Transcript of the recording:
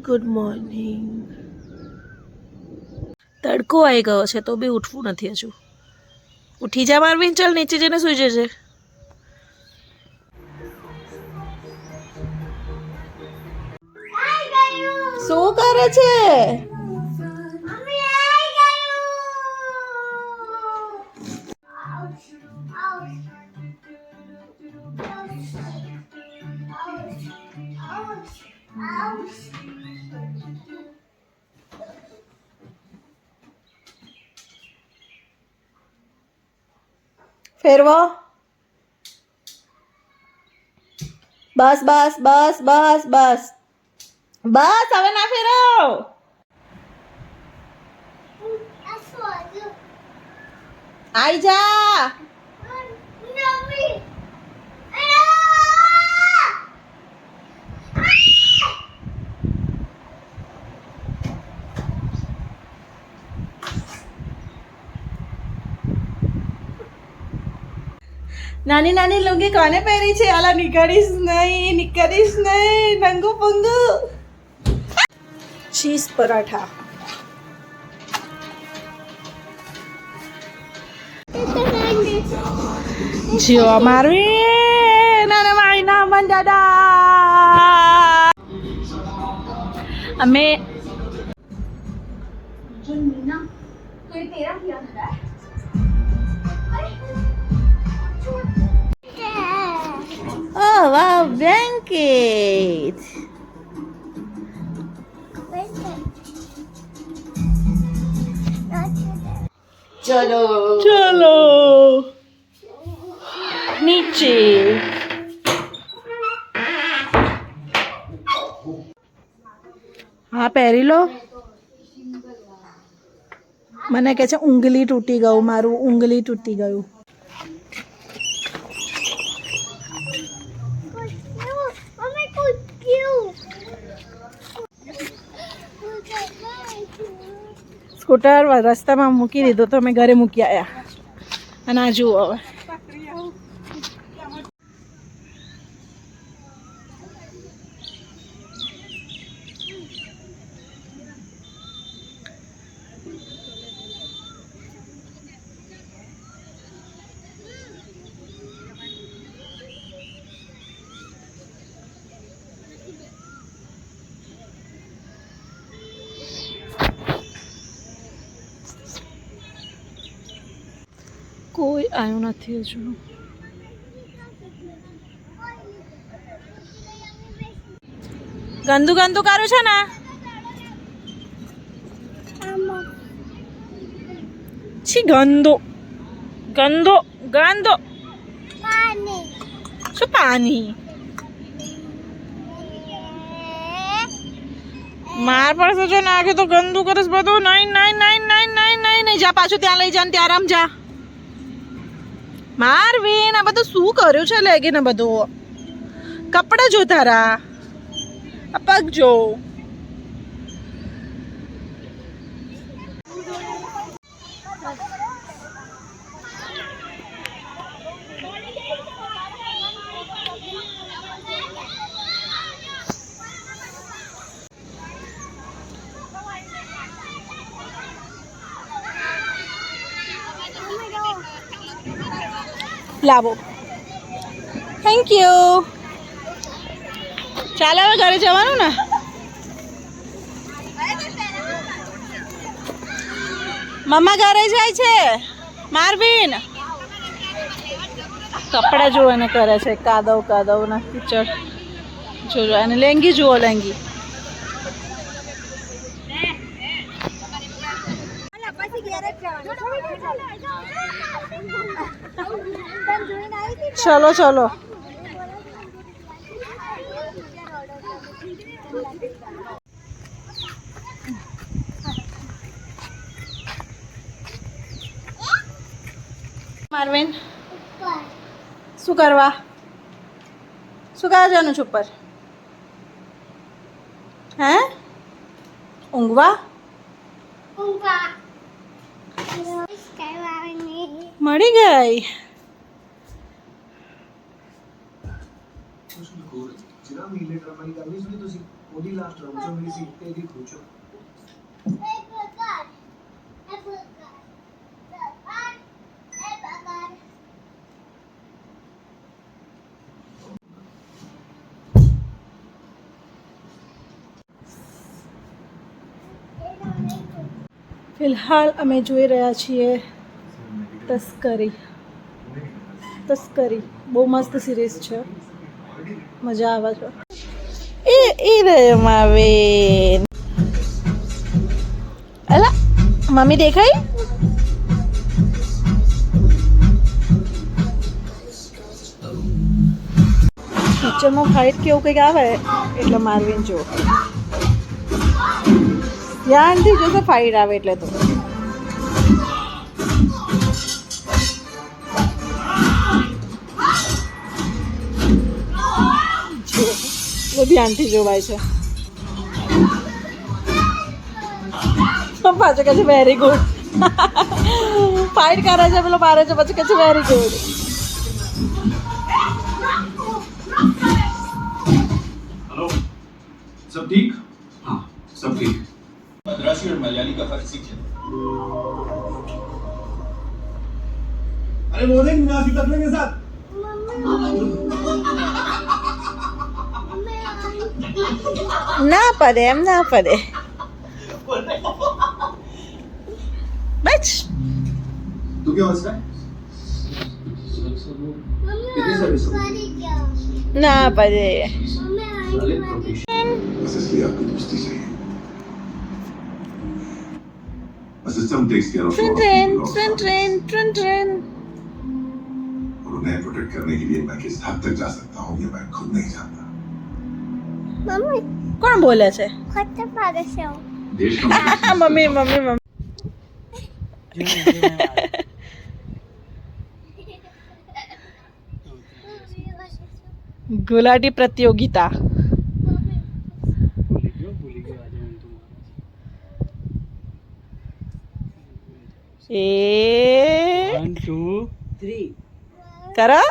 Good morning. તડકો આવી ગયો છે તો બી ઉઠવું નથી હજુ. ઉઠી જા મારવીન, ચાલ નીચે જઈને સુઈ જજે. શું કરે છે? ફેરવો. બસ બસ બસ બસ બસ બસ, હવે ના ફેરવો. આઈ જા. નાની નાની લુંગી કોને પહેરી છે? આલા નીકળીશ નહીં, નીકળીશ નહીં. નંગુ પંગુ ચીઝ પરાઠા. જીઓ મારવી નાના ભાઈ ના મન દાદા. અમે oh wow, blanket. ચલો ચલો નીચે. હા પહેરી લો. મને કહે છે ઉંગલી તૂટી ગયું, મારું ઉંગલી તૂટી ગયું. સ્કૂટર રસ્તામાં મૂકી દીધું તો અમે ઘરે મૂકી આવ્યા. અને આ જુઓ હવે કોઈ આવ્યું નથી હજુ. ગંદુ ગંદુ કરું છે ને? છી ગંદો ગંદો ગંદો. શું પાણી? માર પાસે જો નાખે તો ગંદુ કરીશ બધું. નહીં નહીં નહીં નહીં નહીં નહીં નહીં. જા પાછું ત્યાં લઈ જા ને ત્યાં રમ જા. મારવીન આ બધું શું કર્યું છે? લેગી ને બધું કપડા જો તારા, આ પગ જો. લાવો. Thank you. ચાલો હવે ઘરે જવાનું ને. મમ્મા ઘરે જાય છે. મારવીન કપડા જુઓ એને કરે છે. કાદવ કાદવ ના કીચડ જોજો. અને લેંગી જુઓ, લેંગી. ચલો ચલો. મારવીન શું કરવા? શું કરવા જવાનું છે ઉપર? હે ઊંઘવા? મળી ગઈ. ફિલહાલ અમે જોઈ રહ્યા છીએ તસ્કરી. બહુ મસ્ત સિરીઝ છે, મજા આવે છે. એ રમાવેન અલા મમ્મી દેખાય. પિક્ચરમાં ફાઇટ કેવું કંઈક આવે એટલે મારવીને જો ધ્યાનથી જોશે ફાઇટ આવે એટલે તો. જો ધ્યાનથી જોવાય છે. પાછો કહે છે વેરી ગુડ. ફાઇટ કરે છે પેલો મારે છે પછી કહે છે વેરી ગુડ. हेलो सब ठीक हाँ सब ठीक मद्रासी और मलयाली का फर्क सीख अरे वो देख मुनासिब तकले के साथ ના પડે એમ ના પડે બચ तू क्या हंस रहा है कितने सर्विस ના પડે. बस इसलिए आपकी दोस्ती चाहिए बस system takes care of train और उन्हें प्रोटेक्ट करने के लिए मैं किस हद तक जा सकता हूँ ये मैं खुद नहीं जानता કોણ બોલે છે? देश का મમ્મી મમ્મી મમ્મી. ગુલાટી પ્રતિયોગિતા. એ 1 2 3 કરો.